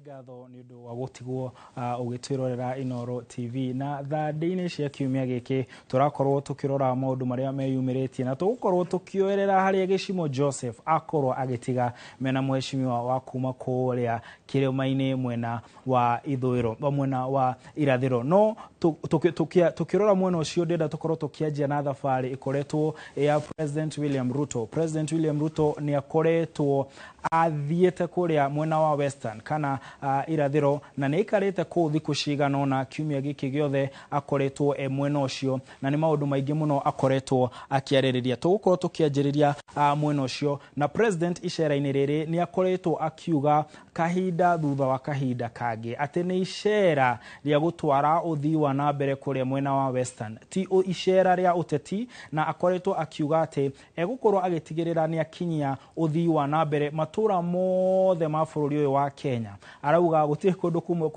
ngatho ni undu wa gutigwo ugitwirorera Inoro TV na thandĩ-inĩ cia kiumia gĩkĩ turakorwo tukirora maundu maria meyumĩrĩtie na tugukorwo tukioerera harĩa Gĩchimo Joseph akorwo agitiga mena mheshimiwa wa kuma kũrĩa kĩrĩma-inĩ mwena wa ithũĩro mwena wa irathĩro no tukirora mwena ũcio ndenda tukorwo tukianjia na thabarĩ ikoretwo ya President William Ruto. President William Ruto ni akoretwo athiĩte kũrĩa mwena wa Western kana irathĩro na nĩ ikarĩte kũu thikũ cigana ũna kiumia gĩkĩ gĩothe akoretwo mwena ũcio na nĩ maũndũ maingĩ mũno akoretwo akĩarĩrĩria. Tũgũkorwo tukianjĩrĩria mwena ũcio na president icera-inĩ rĩrĩ nĩ akoretwo akiuga kahinda thutha wa kahinda kangĩ atĩ nĩ icera rĩa gũtwara ũthii wa na mbere kũrĩa mwena wa Western ti icera rĩa ũteti na akoretwo akiuga atĩ egũkorwo agĩtigĩrĩra nĩ akinyia ũthii wa na mbere matũra mothe ma bũrũri ũyũ wa Kenya. Arauga gũtirĩ kũndũ kumwe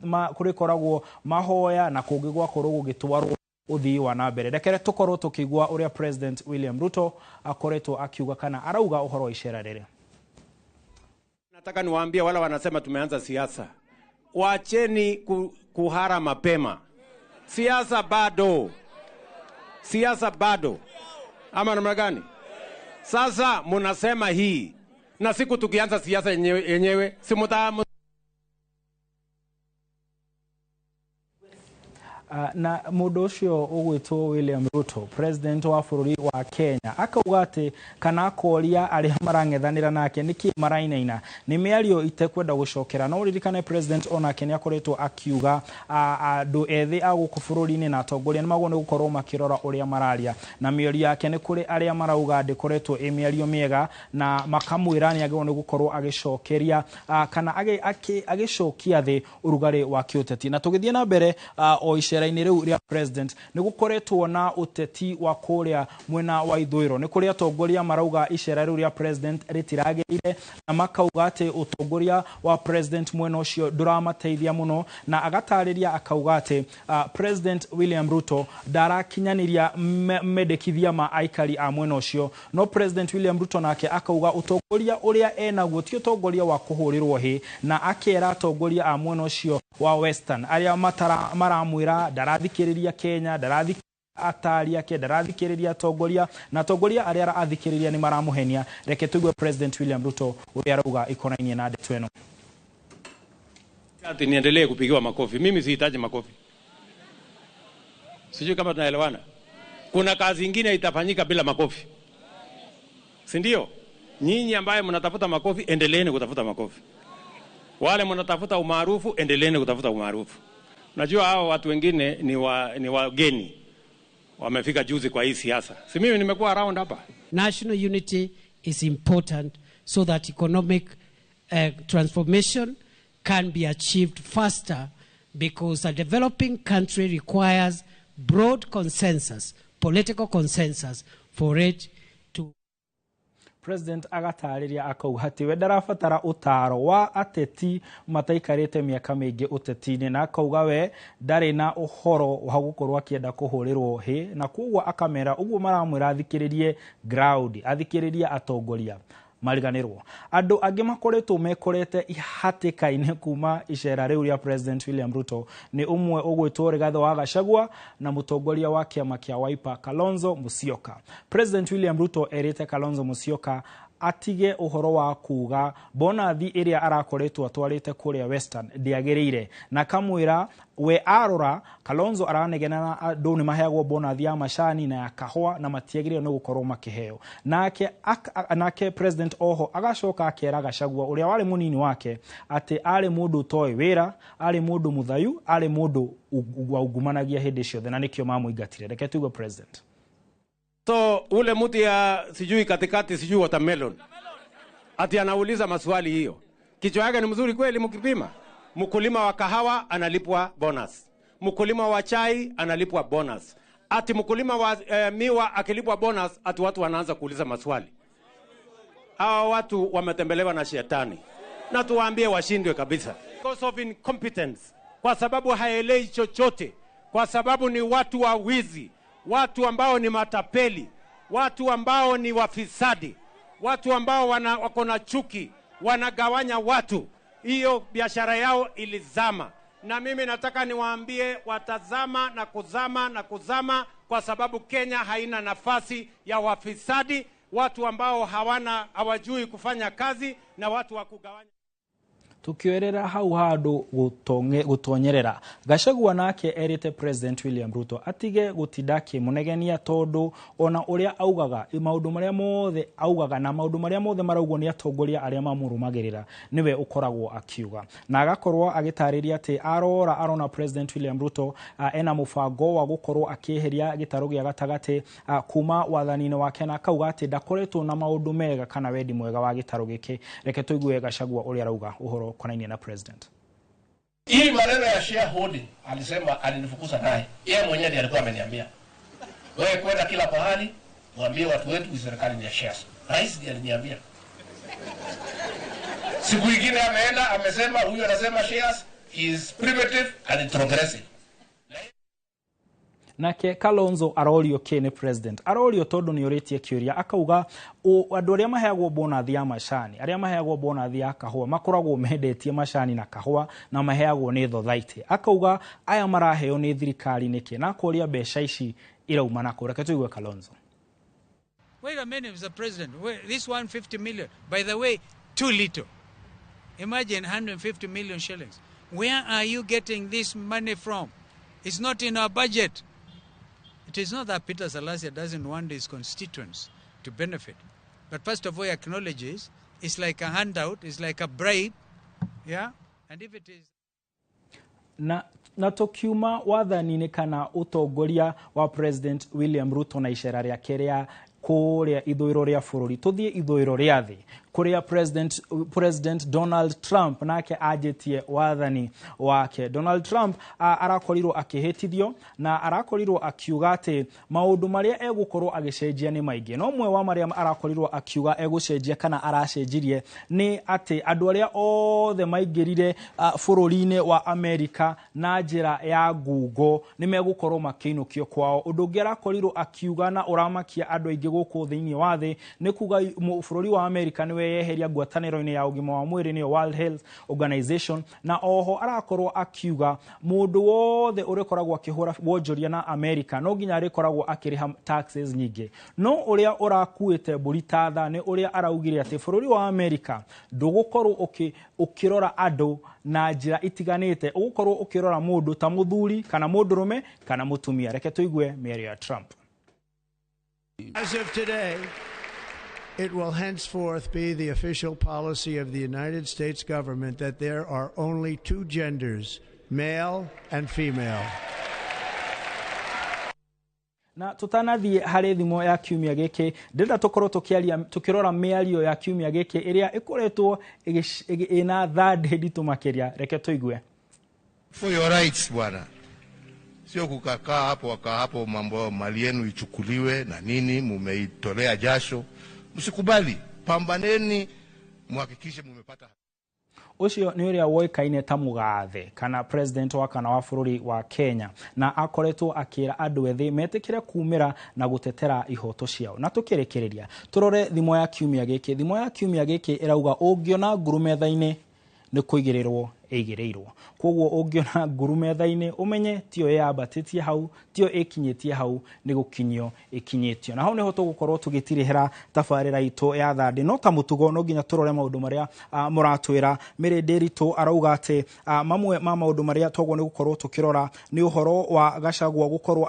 kũrĩkoragwo mahoya na kũngĩ gwakorwo gũgĩtwarwo ũthii wa na mbere. Rekere tukorwo tukigua ũrĩa President William Ruto akoretwo akiuga kana arauga ũhoro wa icera rĩrĩ. Nataka niwaambie wala wanasema tumeanza siasa, wacheni kuhara mapema. Siasa bado ama namna gani? Sasa munasema hii na siku tukianza siasa yenyewe na mũndũ ũcio ũgwĩtwo William Ruto, president wa bũrũri wa Kenya, akauga atĩ kana akoria arĩa marang'ethanĩra nake nĩkĩ marainaina nĩ mĩario itekwenda gũcokera. No ririkane president onake nĩ akoretwo akiuga andũ ethĩ a gũkũ bũrũri-inĩ na atongoria nĩ magwo nĩ gũkorwo makĩrora ũrĩa mararia na mĩario yake nĩ kũrĩ arĩa marauga ndĩkoretwo mĩario mĩega na makamwĩra nĩ agĩrĩirwo nĩ gũkorwo agĩcokeria kana agĩcokia thĩ ũrugarĩ wa kĩũteti. Na tũgĩthiĩ na mbere o icera ini riu ria president ni gukoretwo na uteti wa kuria mwena wa ithũĩro ni kuria atongoria marauga icera riu ria president ritiragirire na makauga ati utongoria wa president mwena ucio nduramateithia muno na agatariria akauga ati president William Ruto ndarakinyaniria medekithia ma aikari a mwena ucio. No president William Ruto nake akauga utongoria uria enaguo ti utongoria wa kuhurirwo hi na akera atongoria a mwena ucio wa Western aria maramwira ndarathikiriria Kenya, ndarathikiriria atari yake, ndarathikiriria atongoria na atongoria aria arathikiriria ni maramuhenia. Reke tuigue President William Ruto uria arauga ikonainie na ndeto eno. Ati niendelee kupigiwa makofi? Mimi sihitaji makofi. Sijui kama tunaelewana. Kuna kazi nyingine itafanyika bila makofi, si ndio? Nyinyi ambaye mnatafuta makofi, endeleeni kutafuta makofi. Wale mnatafuta umaarufu, endeleeni kutafuta umaarufu. Najua hao watu wengine ni wageni wamefika juzi kwa hii siasa. Si mimi nimekuwa around hapa. National unity is important so that economic transformation can be achieved faster, because a developing country requires broad consensus, political consensus for it to. President agatariria akauga ati we ndarabatara utaro wa ateti mataikarite miaka mingi uteti-ini na akauga we ndari na uhoro wa gukorwo akienda kuhurirwo hi na kugwa akamera uguo maramwira athikiririe ground, athikiririe atongoria mariganirwo. Andu angi makoretwo mekorete ihatĩka-inĩ kuma icera riu ria President William Ruto ni umwe ugwĩtwo Rigathi wa Gachagua na mutongoria wa kiama kia Wiper Kalonzo Musyoka. President William Ruto erite Kalonzo Musyoka atige uhoro wa kuga bonathi iria arakoretwo atwarite kuria Western ndiagirire na kamwira we arora Kalonzo aranegena na andu ni maheagwo bonathi ya macani na ya kahwa na matiagirire no gukorwo makiheo. Nake president oho agacoka akera Gachagua uria wari munini wake ati ari mundu toy wira, ari mundu muthayu, ari mundu ugumanagia hindi ciothe na nikio mamuingatire. Reke tuigue president. So ule mtu ya sijui katikati sijui watermelon ati anauliza maswali hiyo, kichwa yake ni mzuri kweli mkipima? Mkulima wa kahawa analipwa bonus, mkulima wa chai analipwa bonus, ati mkulima wa miwa akilipwa bonus, ati watu wanaanza kuuliza maswali. Hawa watu wametembelewa na shetani na tuwaambie washindwe kabisa, because of incompetence, kwa sababu haelewi chochote, kwa sababu ni watu wa wizi, watu ambao ni matapeli, watu ambao ni wafisadi, watu ambao wako na chuki, wanagawanya watu. hiyo biashara yao ilizama. Na mimi nataka niwaambie watazama na kuzama na kuzama, kwa sababu Kenya haina nafasi ya wafisadi, watu ambao hawajui kufanya kazi na watu wa kugawanya. Tukioerera hau handu gutonyerera Gachagua nake erite President William Ruto atige gutidaki munegenia tondu ona uria augaga maundu maria mothe augaga na maundu maria mothe maraugwo ni atongoria aria mamurumagirira niwe ukoragwo akiuga na agakorwo agitariria ati arona President William Ruto ena mubango wa gukorwo akiheria gitaro gia gatagati kuma wathanine wake na akauga ati ndakoretwo na maundu mega kana wendi mwega wa gitaro giki. Reke tuigue Gachagua uria arauga uhoro konainia na president. Hii maneno ya shareholding alisema alinifukuza naye. Yeye mwenyewe ndiye alikuwa ameniambia, wewe kwenda kila pahali mwambie watu wetu serikali ni ya shares. Rais ndiye aliniambia. Siku nyingine ameenda amesema huyu anasema shares is primitive and progressive. Nake Kalonzo arorio kene president arorio tondu ni uritie kiuria akauga andu aria maheagwo bonus ya macani aria maheagwo bonus ya kahua makoragwo mendetie macani na kahua na maheagwo ni thothaiti. Akauga aya maraheo ni thirikari niki na kuria mbeca ici irauma na kureka tuigue Kalonzo. Wait a minute, Mr. President. This 150 million, by the way, too little. Imagine 150 million shillings. Where are you getting this money from? It's not in our budget. It is not that Peter Salasya doesn't want his constituents to benefit. But first of all, he acknowledges it's like a handout, it's like a bribe. Yeah? And if it is... Na tokiuma wathanini kana utongoria wa President William Ruto na icera ria keria kuria ithuiro ria bururi tuthie ithuiro ria thi kuria President Donald Trump nake ajetie wathani wake. Donald Trump arakorirwo akihitithio na arakorirwo akiuga ati maundu maria egukorwo agicenjia ni maingi. No mwe wa maria arakorirwo akiuga egucenjia kana aracenjirie ni ati andu aria othe maingirire bururi-ini wa America na njira ya ngungo ni megukorwo makiinukio kwao. Undu ungi arakorirwo akiuga na uramakia andu aingi guku thiini wa thi ni kuga bururi wa America ni yeheria ngwataniro-ini ya ugima wa mwiri ni World Health Organization na oho arakorwo akiuga mundu wothe urekoragwo akihura wonjoria na America no nginya arekoragwo akiriha taxes nyingi. No uria urakuite bulitatha ni uria araugire ati bururi wa America ndugukorwo ukirora andu na njira itiganite, ugukorwo ukirora mundu ta muthuri kana mundurume kana mutumia. Reke tuigue mĩario ya Trump. As of today, it will henceforth be the official policy of the United States government that there are only two genders, male and female. Na tutanathie hari thimo ya kiumia giki ndenda tukorwo tukirora miario ya kiumia giki iria ikoretwo ina thande nditu makiria. Reke tuigue. For your rights bwana, sio kukakaa hapo mambo mali yenu ichukuliwe na nini, mumeitolea jasho. Msikubali, pambaneni muhakikishe mumepata. Ucio ni uria woikaine ta mugathe kana president wa kana wa bururi wa Kenya na akoretwo akira andu ethi metikire kumira na gutetera ihoto ciao. Na tukirekereria turore thimo ya kiumia giki. Thimo ya kiumia giki irauga ungiona nguru metha-ini ni kuigirirwo eigireirwo. Kwoguo ungiona nguru metha-ini umenye tio yambatitie hau, tio ikinyitie hau, ni gukinyio ikinyitio. Na hau niho tugukorwo tugitirihera tabarira itu ya thande no ta mutugo. No nginya turore maundu maria muratwira. Mirindi ritu arauga ati mamwe ma maundu maria togwo ni gukorwo tukirora ni uhoro wa Gachagua gukorwo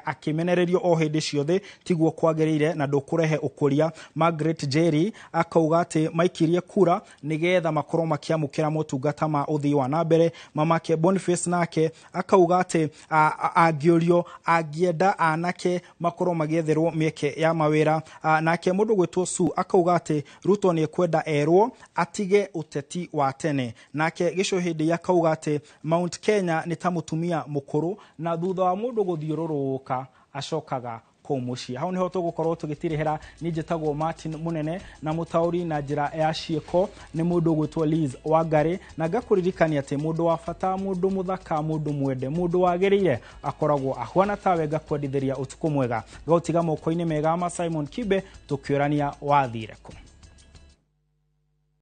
akimenererio o hindi ciothe tiguo kwagirire na ndukurehe ukuria. Margaret Jerry akauga ati maikirie kura nigetha makorwo makiamukira motungata ma uthii wa nambere. Mamake Boniface nake akauga ati angiorio angienda anake makorwo magietherwo mieke ya mawira. Nake mundu gwitwo Su akauga ati Ruto ni kwenda erwo atige uteti wa tene. Nake Gicuhindi akauga ati Mount Kenya ni ta mutumia mukuru na thutha wa mundu guthiururuka acokaga kumuci. Hau niho tugukorwo tugitirihera. Ni njitagwo Martin Munene na mutauri na njira ya cieko ni mundu gwitwo Liz Wangari na ngakuririkania ati mundu wa fata, mundu muthaka, mundu mwende, mundu wagirire akoragwo ahwana tawe. Ngakwendithiria utuku mwega gautiga moko-ini mega ma Simon Kibe tukiorania wathire ku.